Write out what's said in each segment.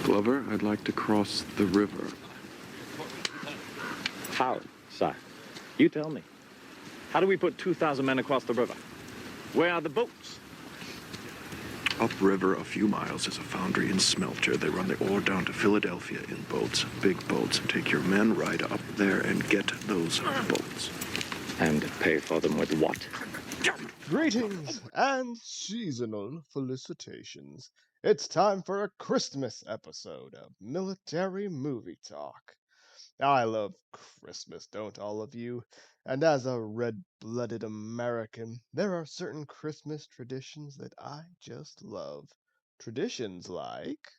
Glover, I'd like to cross the river. How, sir? You tell me. How do we put 2,000 men across the river? Where are the boats? Upriver a few miles is a foundry and smelter. They run the ore down to Philadelphia in boats, big boats. Take your men right up there and get those boats. And pay for them with what? Greetings and seasonal felicitations. It's time for a Christmas episode of Military Movie Talk. I love Christmas, don't all of you? And as a red-blooded American, there are certain Christmas traditions that I just love. Traditions like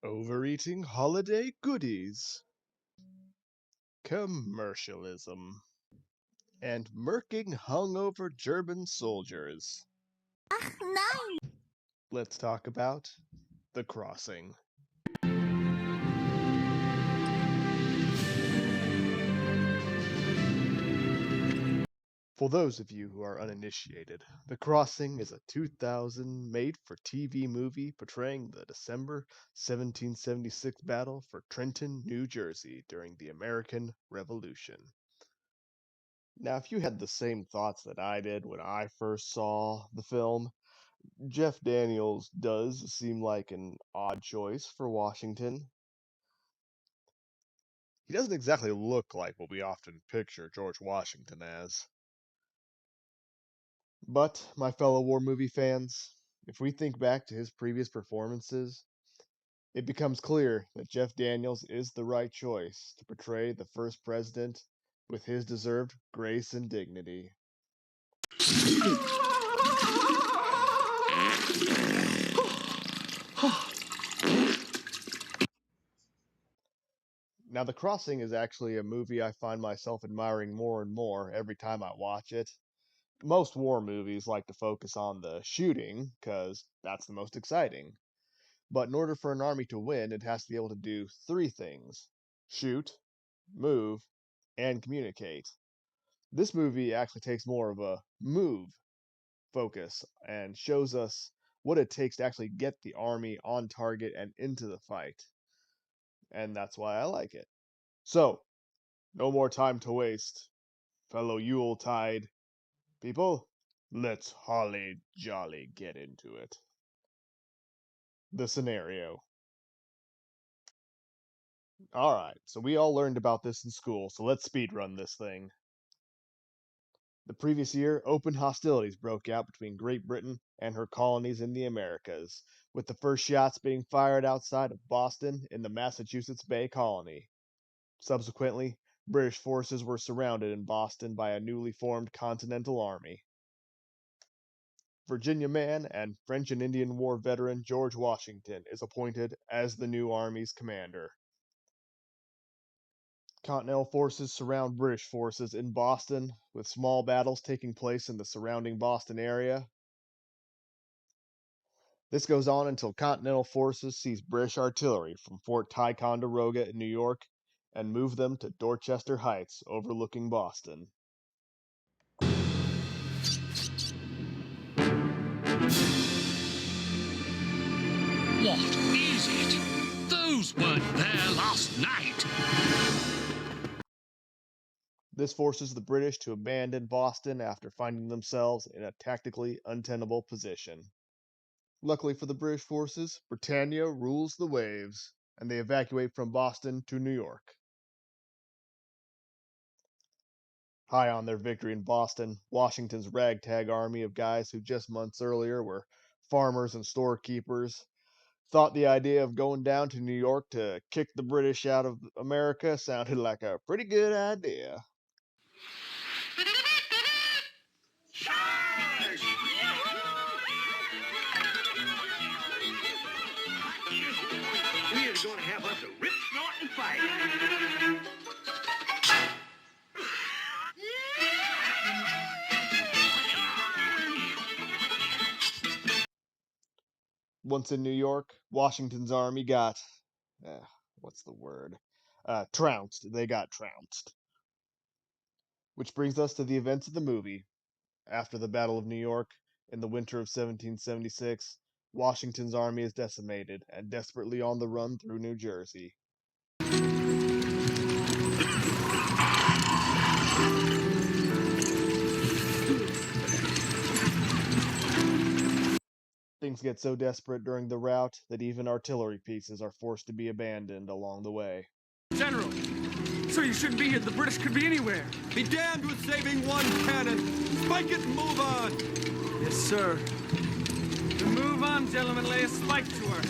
overeating holiday goodies, commercialism, and murking hungover German soldiers. Ach nein! Let's talk about The Crossing. For those of you who are uninitiated, The Crossing is a 2000 made-for-TV movie portraying the December 1776 Battle for Trenton, New Jersey during the American Revolution. Now, if you had the same thoughts that I did when I first saw the film, Jeff Daniels does seem like an odd choice for Washington. He doesn't exactly look like what we often picture George Washington as. But, my fellow war movie fans, if we think back to his previous performances, it becomes clear that Jeff Daniels is the right choice to portray the first president with his deserved grace and dignity. Now, The Crossing is actually a movie I find myself admiring more and more every time I watch it. Most war movies like to focus on the shooting, because that's the most exciting. But in order for an army to win, it has to be able to do three things: shoot, move, and communicate. This movie actually takes more of a move focus and shows us what it takes to actually get the army on target and into the fight. And that's why I like it. So, no more time to waste, fellow Yuletide people. Let's holly jolly get into it. The scenario. Alright, so we all learned about this in school, so let's speedrun this thing. The previous year, open hostilities broke out between Great Britain and her colonies in the Americas, with the first shots being fired outside of Boston in the Massachusetts Bay Colony. Subsequently, British forces were surrounded in Boston by a newly formed Continental Army. Virginia man and French and Indian War veteran George Washington is appointed as the new Army's commander. Continental forces surround British forces in Boston, with small battles taking place in the surrounding Boston area. This goes on until Continental forces seize British artillery from Fort Ticonderoga in New York and move them to Dorchester Heights overlooking Boston. What is it? Those weren't there last night. This forces the British to abandon Boston after finding themselves in a tactically untenable position. Luckily for the British forces, Britannia rules the waves, and they evacuate from Boston to New York. High on their victory in Boston, Washington's ragtag army of guys who just months earlier were farmers and storekeepers thought the idea of going down to New York to kick the British out of America sounded like a pretty good idea. We are going to have us a rip snorting fight. Once in New York, Washington's army got, what's the word? Trounced. They got trounced. Which brings us to the events of the movie. After the Battle of New York, in the winter of 1776, Washington's army is decimated and desperately on the run through New Jersey. Things get so desperate during the rout that even artillery pieces are forced to be abandoned along the way. General, so you shouldn't be here. The British could be anywhere. Be damned with saving one cannon. Spike it and move on. Yes, sir. We move on, gentlemen. Lay a spike to her.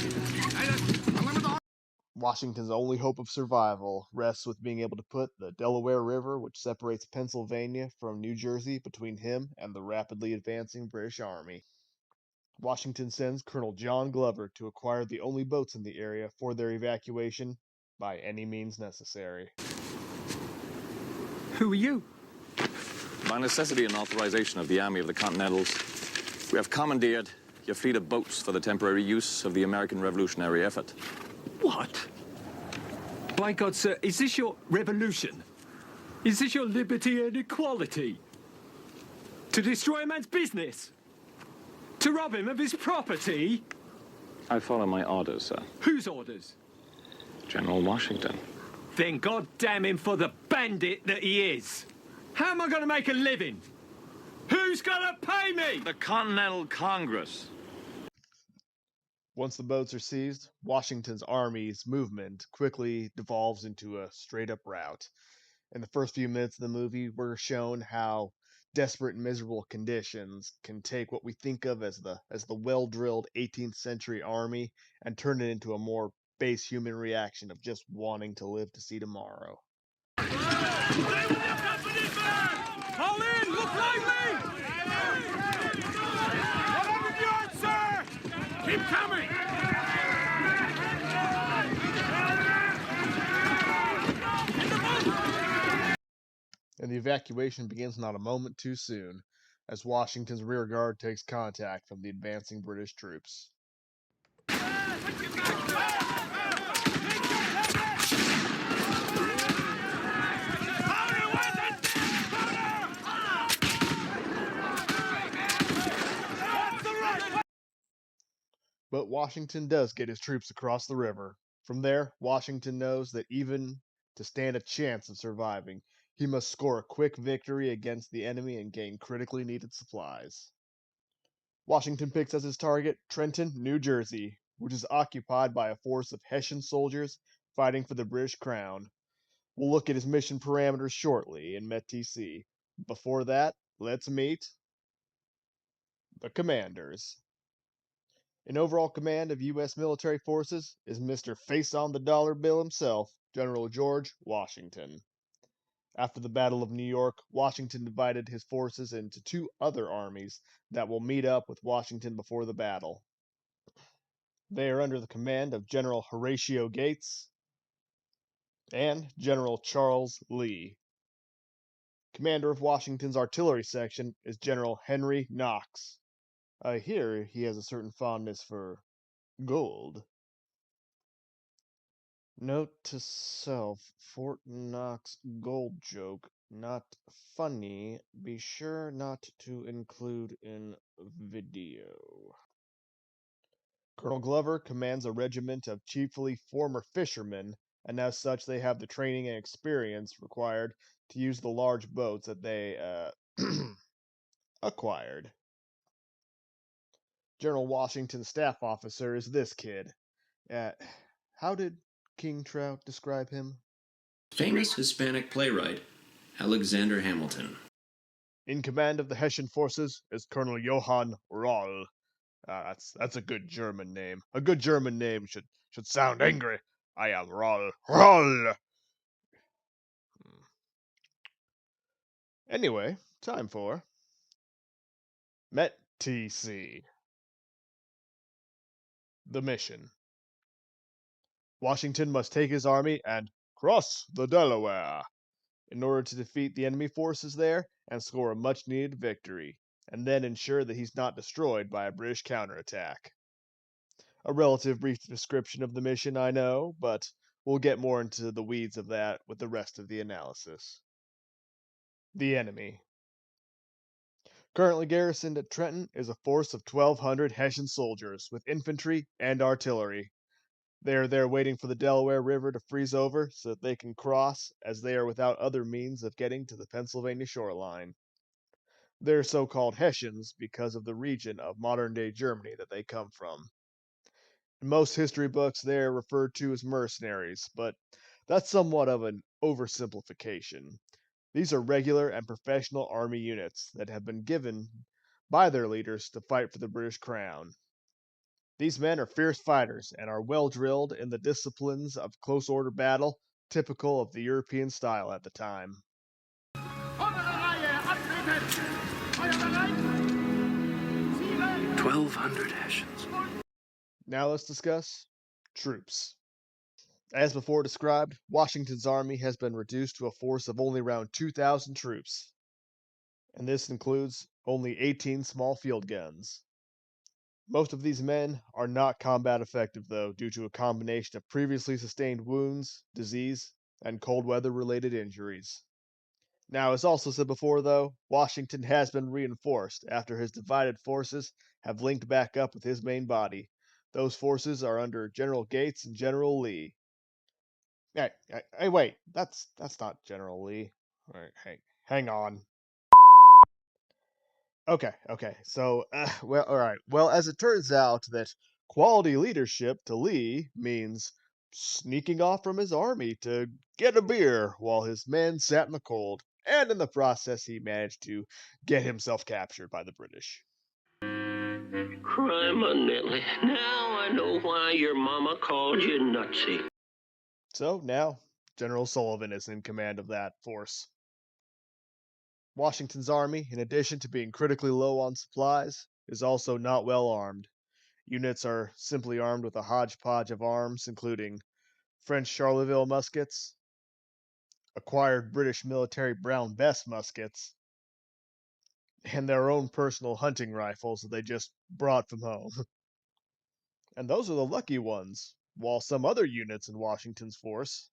Washington's only hope of survival rests with being able to put the Delaware River, which separates Pennsylvania from New Jersey, between him and the rapidly advancing British Army. Washington sends Colonel John Glover to acquire the only boats in the area for their evacuation by any means necessary. Who are you? By necessity and authorization of the Army of the Continentals, we have commandeered your fleet of boats for the temporary use of the American revolutionary effort. What? By God, sir, is this your revolution? Is this your liberty and equality? To destroy a man's business? To rob him of his property? I follow my orders, sir. Whose orders? General Washington. Then God damn him for the bandit that he is. How am I going to make a living? Who's going to pay me? The Continental Congress. Once the boats are seized, Washington's army's movement quickly devolves into a straight-up rout. In the first few minutes of the movie, we're shown how desperate and miserable conditions can take what we think of as the well-drilled 18th century army and turn it into a more base human reaction of just wanting to live to see tomorrow. Call in! Look lively! 100 yards, sir! Keep coming! And the evacuation begins not a moment too soon, as Washington's rear guard takes contact from the advancing British troops. But Washington does get his troops across the river. From there, Washington knows that even to stand a chance of surviving, he must score a quick victory against the enemy and gain critically needed supplies. Washington picks as his target Trenton, New Jersey, which is occupied by a force of Hessian soldiers fighting for the British crown. We'll look at his mission parameters shortly in METTC. Before that, let's meet the commanders. In overall command of U.S. military forces is Mr. Face on the Dollar Bill himself, General George Washington. After the Battle of New York, Washington divided his forces into two other armies that will meet up with Washington before the battle. They are under the command of General Horatio Gates and General Charles Lee. Commander of Washington's artillery section is General Henry Knox. I hear he has a certain fondness for gold. Note to self, Fort Knox gold joke, not funny. Be sure not to include in video. Colonel Glover commands a regiment of chiefly former fishermen, and as such they have the training and experience required to use the large boats that they acquired. General Washington's staff officer is this kid. How did King Trout describe him? Famous Hispanic playwright, Alexander Hamilton. In command of the Hessian forces is Colonel Johann Roll. That's a good German name. A good German name should sound angry. I am Roll. Roll! Anyway, time for METTC. The mission. Washington must take his army and cross the Delaware in order to defeat the enemy forces there and score a much-needed victory, and then ensure that he's not destroyed by a British counterattack. A relative brief description of the mission, I know, but we'll get more into the weeds of that with the rest of the analysis. The enemy. Currently garrisoned at Trenton is a force of 1,200 Hessian soldiers with infantry and artillery. They are there waiting for the Delaware River to freeze over so that they can cross, as they are without other means of getting to the Pennsylvania shoreline. They're so called Hessians because of the region of modern day Germany that they come from. In most history books, they are referred to as mercenaries, but that's somewhat of an oversimplification. These are regular and professional army units that have been given by their leaders to fight for the British Crown. These men are fierce fighters and are well drilled in the disciplines of close order battle, typical of the European style at the time. 1,200 Hessians. Now let's discuss troops. As before described, Washington's army has been reduced to a force of only around 2,000 troops, and this includes only 18 small field guns. Most of these men are not combat effective, though, due to a combination of previously sustained wounds, disease, and cold weather related injuries. Now, as also said before, though, Washington has been reinforced after his divided forces have linked back up with his main body. Those forces are under General Gates and General Lee. Hey, wait, that's not General Lee. All right, hang on. Okay. So, well, all right. Well, as it turns out, that quality leadership to Lee means sneaking off from his army to get a beer while his men sat in the cold, and in the process, he managed to get himself captured by the British. Criminally. Now I know why your mama called you nutsy. So now, General Sullivan is in command of that force. Washington's army, in addition to being critically low on supplies, is also not well armed. Units are simply armed with a hodgepodge of arms, including French Charleville muskets, acquired British military Brown Bess muskets, and their own personal hunting rifles that they just brought from home. And those are the lucky ones, while some other units in Washington's force.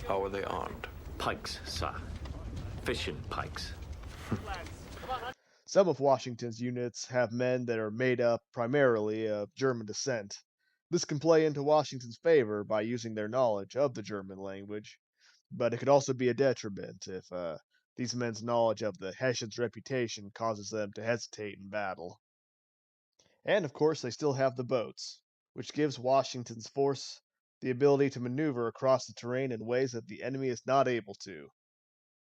How are they armed? Pikes, sir. Fishing pikes. Some of Washington's units have men that are made up primarily of German descent. This can play into Washington's favor by using their knowledge of the German language, but it could also be a detriment if these men's knowledge of the Hessians' reputation causes them to hesitate in battle. And of course, they still have the boats, which gives Washington's force the ability to maneuver across the terrain in ways that the enemy is not able to.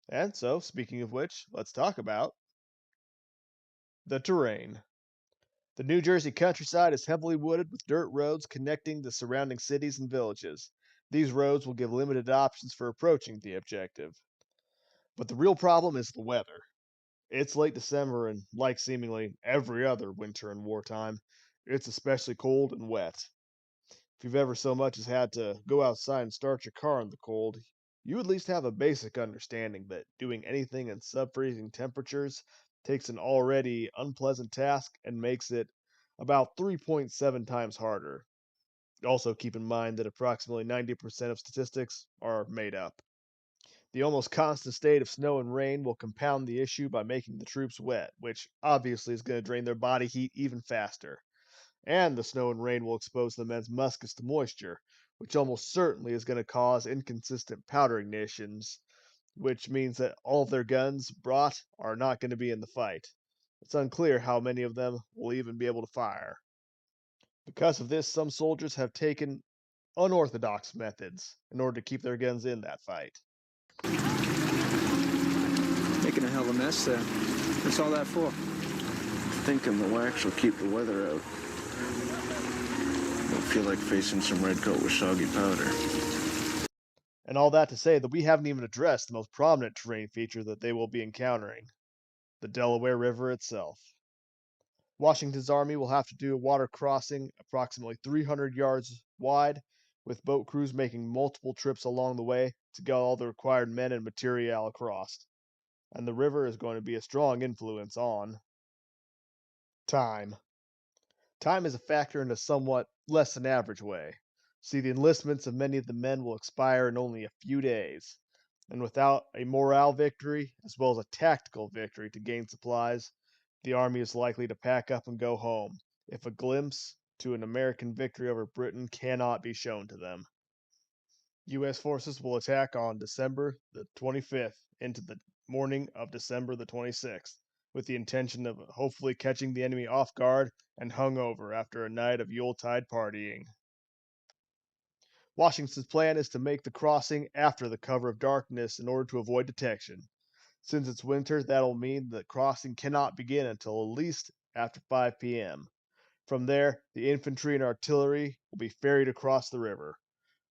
And so, speaking of which, let's talk about the terrain. The New Jersey countryside is heavily wooded with dirt roads connecting the surrounding cities and villages. These roads will give limited options for approaching the objective. But the real problem is the weather. It's late December, and like seemingly every other winter in wartime, it's especially cold and wet. If you've ever so much as had to go outside and start your car in the cold, you at least have a basic understanding that doing anything in sub-freezing temperatures takes an already unpleasant task and makes it about 3.7 times harder. Also, keep in mind that approximately 90% of statistics are made up. The almost constant state of snow and rain will compound the issue by making the troops wet, which obviously is going to drain their body heat even faster. And the snow and rain will expose the men's muskets to moisture, which almost certainly is going to cause inconsistent powder ignitions, which means that all of their guns brought are not going to be in the fight. It's unclear how many of them will even be able to fire. Because of this, some soldiers have taken unorthodox methods in order to keep their guns in that fight. Making a hell of a mess there. What's all that for? Thinking the wax will keep the weather out. Don't feel like facing some red coat with soggy powder. And all that to say that we haven't even addressed the most prominent terrain feature that they will be encountering, the Delaware River itself. Washington's army will have to do a water crossing approximately 300 yards wide, with boat crews making multiple trips along the way to get all the required men and material across. And the river is going to be a strong influence on time. Time is a factor in a somewhat less than average way. See, the enlistments of many of the men will expire in only a few days, and without a morale victory, as well as a tactical victory to gain supplies, The army is likely to pack up and go home if a glimpse to an American victory over Britain cannot be shown to them. U.S. forces will attack on December the 25th into the morning of December the 26th, with the intention of hopefully catching the enemy off guard and hungover after a night of Yuletide partying. Washington's plan is to make the crossing after the cover of darkness in order to avoid detection. Since it's winter, that'll mean the crossing cannot begin until at least after 5 p.m. From there, the infantry and artillery will be ferried across the river.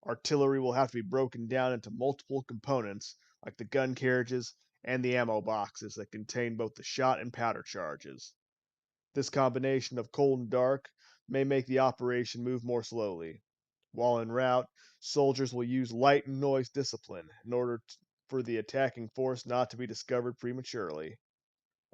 Artillery will have to be broken down into multiple components, like the gun carriages and the ammo boxes that contain both the shot and powder charges. This combination of cold and dark may make the operation move more slowly. While en route, soldiers will use light and noise discipline in order for the attacking force not to be discovered prematurely.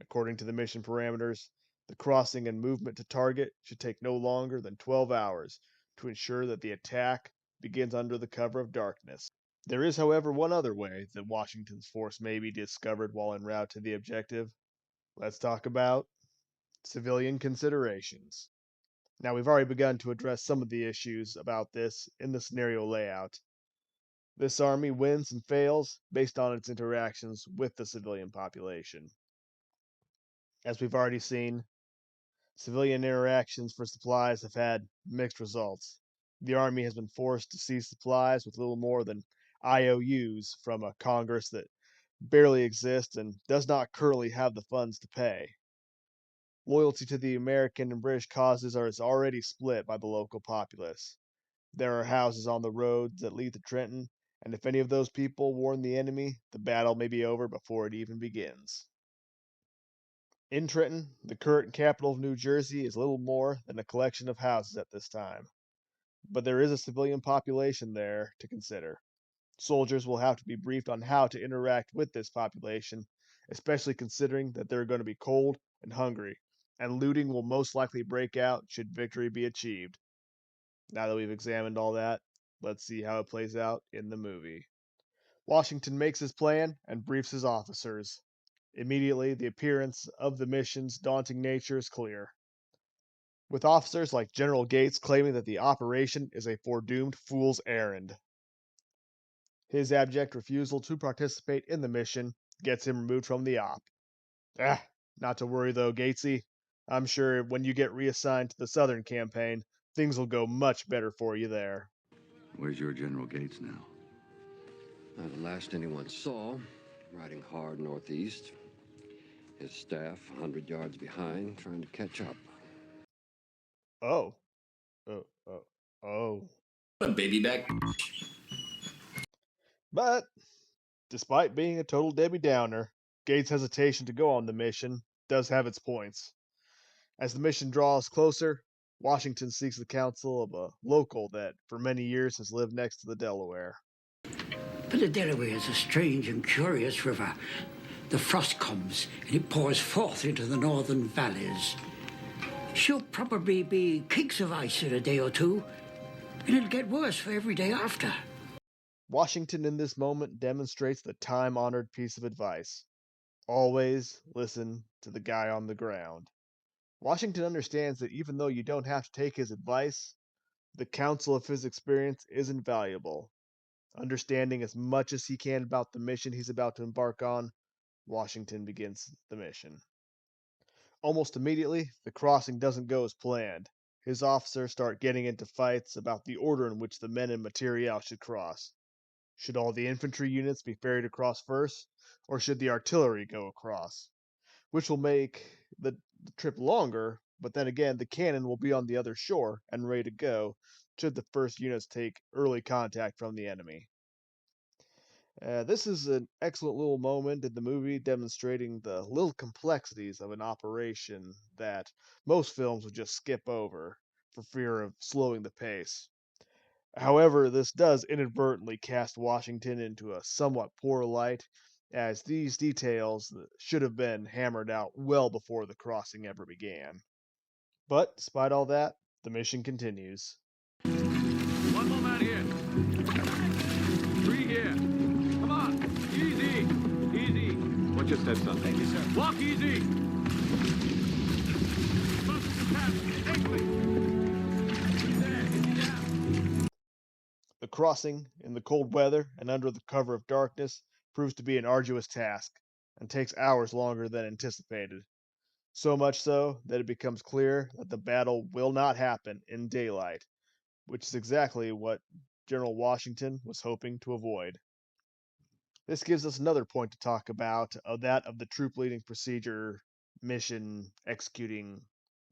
According to the mission parameters, the crossing and movement to target should take no longer than 12 hours to ensure that the attack begins under the cover of darkness. There is, however, one other way that Washington's force may be discovered while en route to the objective. Let's talk about civilian considerations. Now, we've already begun to address some of the issues about this in the scenario layout. This army wins and fails based on its interactions with the civilian population. As we've already seen, civilian interactions for supplies have had mixed results. The Army has been forced to seize supplies with little more than IOUs from a Congress that barely exists and does not currently have the funds to pay. Loyalty to the American and British causes is already split by the local populace. There are houses on the roads that lead to Trenton, and if any of those people warn the enemy, the battle may be over before it even begins. In Trenton, the current capital of New Jersey is little more than a collection of houses at this time. But there is a civilian population there to consider. Soldiers will have to be briefed on how to interact with this population, especially considering that they're going to be cold and hungry, and looting will most likely break out should victory be achieved. Now that we've examined all that, let's see how it plays out in the movie. Washington makes his plan and briefs his officers. Immediately, the appearance of the mission's daunting nature is clear, with officers like General Gates claiming that the operation is a foredoomed fool's errand. His abject refusal to participate in the mission gets him removed from the op. Not to worry though, Gatesy. I'm sure when you get reassigned to the Southern campaign, things will go much better for you there. Where's your General Gates now? The last anyone saw, riding hard northeast. His staff 100 yards behind, trying to catch up. Oh. A baby back. But, despite being a total Debbie Downer, Gates' hesitation to go on the mission does have its points. As the mission draws closer, Washington seeks the counsel of a local that for many years has lived next to the Delaware. But the Delaware is a strange and curious river. The frost comes and it pours forth into the northern valleys. She'll probably be cakes of ice in a day or two, and it'll get worse for every day after. Washington in this moment demonstrates the time-honored piece of advice. Always listen to the guy on the ground. Washington understands that even though you don't have to take his advice, the counsel of his experience is invaluable. Understanding as much as he can about the mission he's about to embark on, Washington begins the mission. Almost immediately, the crossing doesn't go as planned. His officers start getting into fights about the order in which the men and materiel should cross. Should all the infantry units be ferried across first, or should the artillery go across? Which will make the trip longer, but then again, the cannon will be on the other shore and ready to go should the first units take early contact from the enemy. This is an excellent little moment in the movie demonstrating the little complexities of an operation that most films would just skip over for fear of slowing the pace. However, this does inadvertently cast Washington into a somewhat poor light, as these details should have been hammered out well before the crossing ever began. But, despite all that, the mission continues. One more man here. 3 here. Come on. Easy. Easy. Watch your steps, son. Thank you, sir. Walk easy. The crossing in the cold weather and under the cover of darkness proves to be an arduous task and takes hours longer than anticipated. So much so that it becomes clear that the battle will not happen in daylight, which is exactly what General Washington was hoping to avoid. This gives us another point to talk about, that of the troop leading procedure, mission executing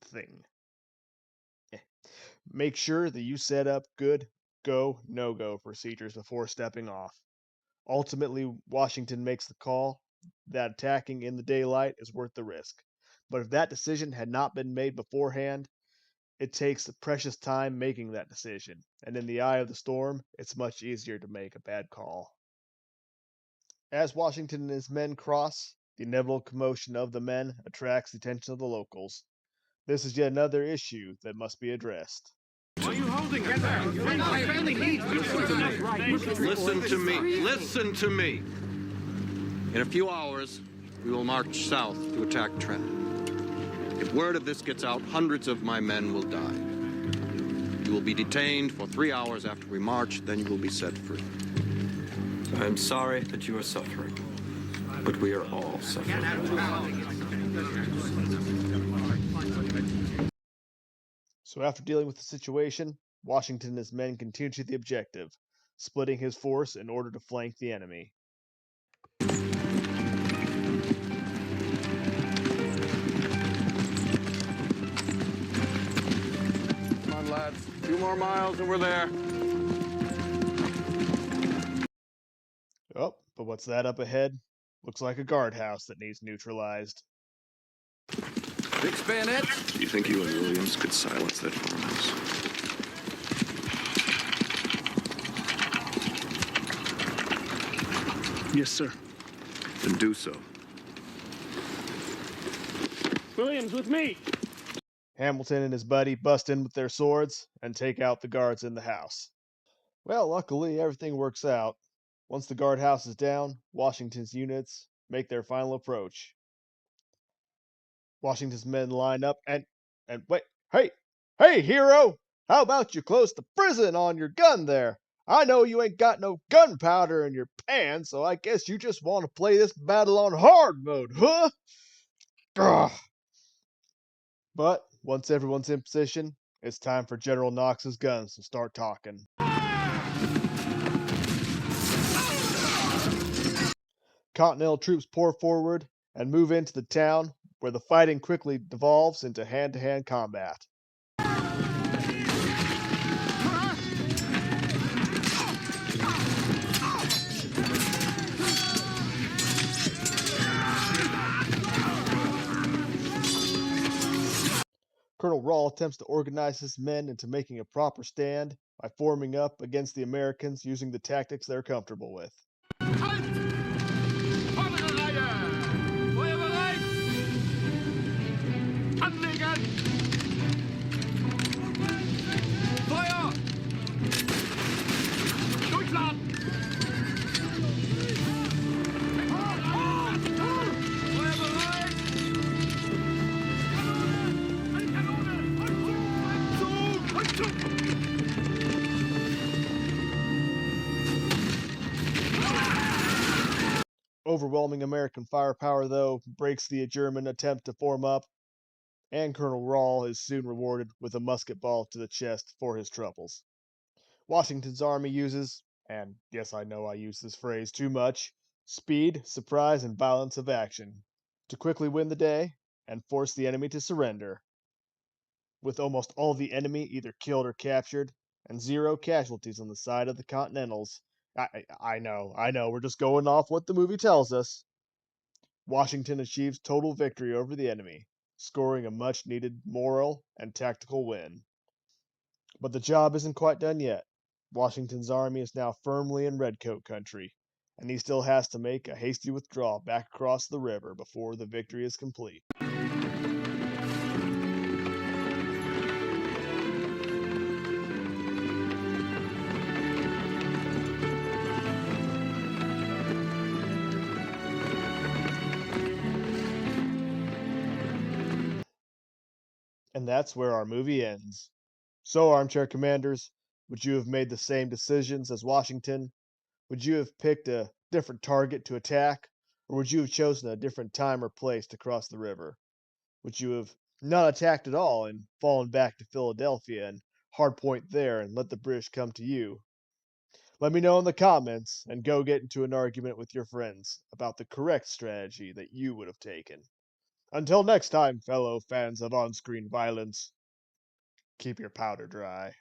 thing. Make sure that you set up good go, no go procedures before stepping off. Ultimately, Washington makes the call that attacking in the daylight is worth the risk. But if that decision had not been made beforehand, it takes precious time making that decision, and in the eye of the storm, it's much easier to make a bad call. As Washington and his men cross, the inevitable commotion of the men attracts the attention of the locals. This is yet another issue that must be addressed. Why are you holding it there? Listen to me. Listen to me. In a few hours, we will march south to attack Trenton. If word of this gets out, hundreds of my men will die. You will be detained for 3 hours after we march, then you will be set free. I'm sorry that you are suffering, but we are all suffering. So after dealing with the situation, Washington and his men continue to the objective, splitting his force in order to flank the enemy. Come on, lads. 2 more miles and we're there. Oh, but what's that up ahead? Looks like a guardhouse that needs neutralized. Fix bayonets. Do you think you and Williams could silence that farmhouse? Yes, sir. Then do so. Williams, with me. Hamilton and his buddy bust in with their swords and take out the guards in the house. Well, luckily, everything works out. Once the guardhouse is down, Washington's units make their final approach. Washington's men line up and wait, hey, hero! How about you close the prison on your gun there? I know you ain't got no gunpowder in your pants, so I guess you just want to play this battle on hard mode, huh? Ugh. But once everyone's in position, it's time for General Knox's guns to start talking. Continental troops pour forward and move into the town, where the fighting quickly devolves into hand-to-hand combat. Colonel Rawl attempts to organize his men into making a proper stand by forming up against the Americans using the tactics they're comfortable with. Overwhelming American firepower, though, breaks the German attempt to form up, and Colonel Rawl is soon rewarded with a musket ball to the chest for his troubles. Washington's army uses, and yes, I know I use this phrase too much, speed, surprise, and violence of action to quickly win the day and force the enemy to surrender. With almost all the enemy either killed or captured, and 0 casualties on the side of the Continentals, I know, we're just going off what the movie tells us. Washington achieves total victory over the enemy, scoring a much-needed moral and tactical win. But the job isn't quite done yet. Washington's army is now firmly in Redcoat country, and he still has to make a hasty withdrawal back across the river before the victory is complete. And that's where our movie ends. So, armchair commanders, would you have made the same decisions as Washington? Would you have picked a different target to attack? Or would you have chosen a different time or place to cross the river? Would you have not attacked at all and fallen back to Philadelphia and hardpoint there and let the British come to you? Let me know in the comments and go get into an argument with your friends about the correct strategy that you would have taken. Until next time, fellow fans of on screen violence, keep your powder dry.